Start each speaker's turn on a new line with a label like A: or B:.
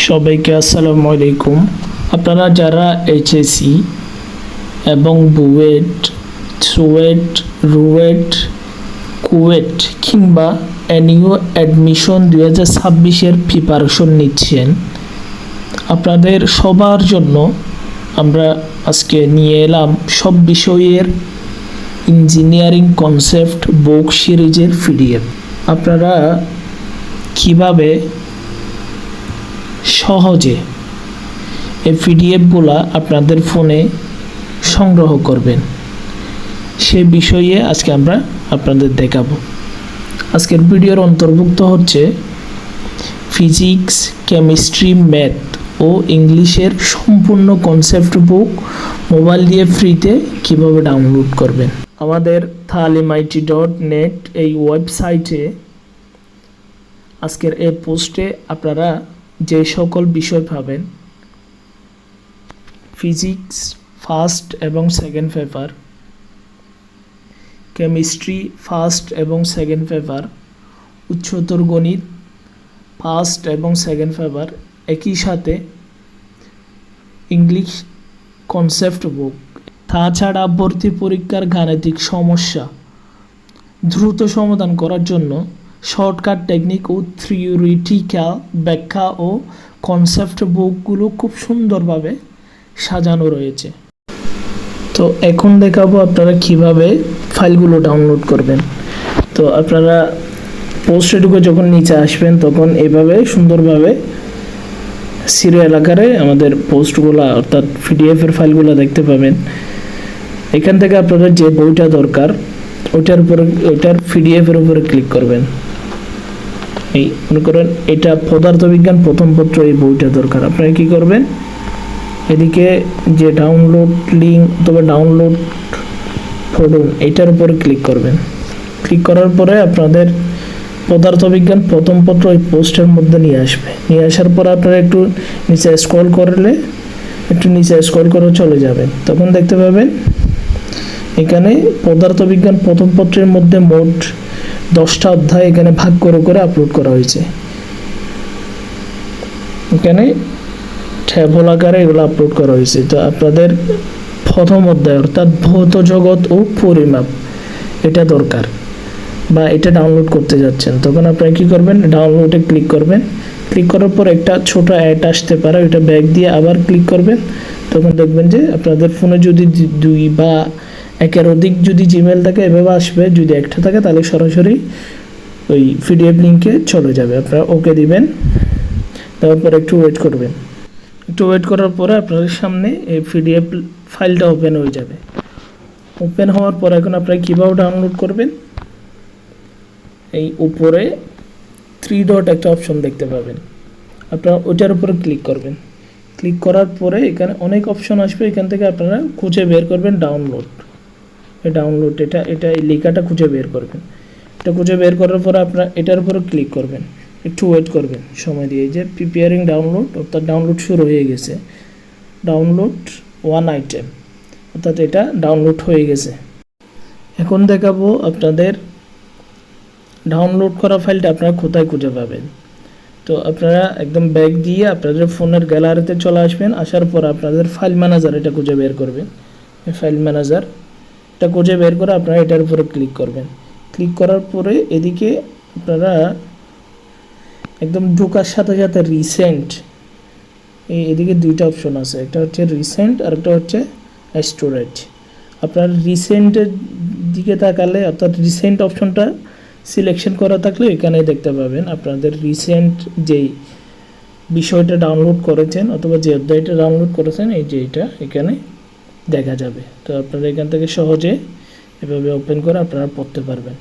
A: সবাইকে আসসালামু আলাইকুম। আপনারা যারা এইচএসসি এবং বুয়েট, সুয়েট, রুয়েট, কুয়েট কিংবা এনইউ অ্যাডমিশন 2026-এর প্রিপারেশন নিচ্ছেন, আপনাদের সবার জন্য আমরা আজকে নিয়ে এলাম সব বিষয়ের ইঞ্জিনিয়ারিং কনসেপ্ট বুক সিরিজের পিডিএফ। আপনারা কিভাবে সহজে এই পিডিএফগুলো আপনাদের ফোনে সংগ্রহ করবেন সে বিষয়ে আজকে আমরা আপনাদের দেখাবো। আজকের ভিডিওর অন্তর্ভুক্ত হচ্ছে ফিজিক্স, কেমিস্ট্রি, ম্যাথ ও ইংলিশের সম্পূর্ণ কনসেপ্ট বুক মোবাইল দিয়ে ফ্রিতে কিভাবে ডাউনলোড করবেন। আমাদের taalimit.net এই ওয়েবসাইটে আজকের এই পোস্টে আপনারা যে সকল বিষয় পাবেন, ফিজিক্স ফার্স্ট এবং সেকেন্ড পেপার, কেমিস্ট্রি ফার্স্ট এবং সেকেন্ড পেপার, উচ্চতর গণিত ফার্স্ট এবং সেকেন্ড পেপার, একই সাথে ইংলিশ কনসেপ্ট বুক। তাছাড়া ভর্তি পরীক্ষার গাণিতিক সমস্যা দ্রুত সমাধান করার জন্য শর্টকাট টেকনিক ও থিওরিটিক্যাল ব্যাখ্যা ও কনসেপ্ট বুকগুলো খুব সুন্দরভাবে সাজানো রয়েছে। তো এখন দেখাবো আপনারা কিভাবে ফাইলগুলো ডাউনলোড করবেন। তো আপনারা পোস্টে ঢুকে যখন নিচে আসবেন তখন এইভাবে সুন্দরভাবে সিরিয়াল আকারে আমাদের পোস্টগুলো অর্থাৎ পিডিএফের ফাইলগুলো দেখতে পাবেন। এখান থেকে আপনাদের যে বইটা দরকার ওইটার পিডিএফের উপরে ক্লিক করবেন। এই মনে করেন এটা পদার্থবিজ্ঞান প্রথম পত্র, এই বইটা দরকার। আপনারা কি করবেন, এদিকে যে ডাউনলোড লিঙ্ক অথবা ডাউনলোড ফটো এটার উপরে ক্লিক করবেন। ক্লিক করার পরে আপনাদের পদার্থবিজ্ঞান প্রথম পত্র ওই পোস্টের মধ্যে নিয়ে আসবে। নিয়ে আসার পর আপনারা একটু নিচে স্ক্রল করে চলে যাবেন। তখন দেখতে পাবেন এখানে পদার্থবিজ্ঞান প্রথম পত্রের মধ্যে মোট 10টা অধ্যায় এখানে ভাগ করে আপলোড করা হয়েছে। এখানে ট্যাবল আকারে এগুলো আপলোড করা হয়েছে। তো আপনাদের প্রথম অধ্যায় অর্থাৎ ভৌত জগৎ ও পরিমাপ এটা দরকার বা এটা ডাউনলোড করতে যাচ্ছেন, তখন আপনারা কি করবেন, ডাউনলোডে ক্লিক করবেন। ক্লিক করার পর একটা ছোট অ্যাড আসতে পারে, ওইটা ব্যাক দিয়ে আবার ক্লিক করবেন। তখন দেখবেন যে আপনাদের ফোনে যদি 2 বা একের অধিক যদি জিমেল থাকে এভাবে আসবে, যদি একটা থাকে তাহলে সরাসরি ওই পিডিএফ লিঙ্কে চলে যাবে। আপনারা ওকে দিবেন, তারপর একটু ওয়েট করবেন। একটু ওয়েট করার পরে আপনাদের সামনে এই পিডিএফ ফাইলটা ওপেন হয়ে যাবে। ওপেন হওয়ার পর এখন আপনারা কীভাবে ডাউনলোড করবেন, এই উপরে 3 ডট একটা অপশন দেখতে পাবেন, আপনারা ওইটার উপরে ক্লিক করবেন। ক্লিক করার পরে এখানে অনেক অপশন আসবে, এখান থেকে আপনারা খুঁজে বের করবেন ডাউনলোড। এটা এই লেখাটা খুঁজে বের করবেন। এটা খুঁজে বের করার পরে আপনারা এটার উপরে ক্লিক করবেন, একটু ওয়েট করবেন সময় দিয়ে। যে প্রিপেয়ারিং ডাউনলোড অর্থাৎ ডাউনলোড শুরু হয়ে গেছে, ডাউনলোড 1 আইটেম অর্থাৎ এটা ডাউনলোড হয়ে গেছে। এখন দেখাবো আপনাদের ডাউনলোড করা ফাইলটা আপনারা কোথায় খুঁজে পাবেন। তো আপনারা একদম ব্যাক দিয়ে আপনাদের ফোনের গ্যালারিতে চলে আসবেন। আসার পর আপনাদের ফাইল ম্যানেজার এটা খুঁজে বের করবেন। এই ফাইল ম্যানেজার এটা খুঁজে বের করে আপনারা এটার উপরে ক্লিক করবেন। ক্লিক করার পরে এদিকে আপনারা একদম ঢোকার সাথে সাথে রিসেন্ট, এদিকে 2টা অপশন আছে, একটা হচ্ছে রিসেন্ট আর একটা হচ্ছে স্টোরেজ। আপনার রিসেন্টের দিকে তাকালে অর্থাৎ রিসেন্ট অপশনটা সিলেকশন করা থাকলে এখানে দেখতে পাবেন আপনাদের রিসেন্ট যেই বিষয়টা ডাউনলোড করেছেন অথবা যে অধ্যায়টা ডাউনলোড করেছেন এই যে এটা এখানে দেখা যাবে। তো আপনারা এখান থেকে সহজে এভাবে ওপেন করে আপনারা পড়তে পারবেন।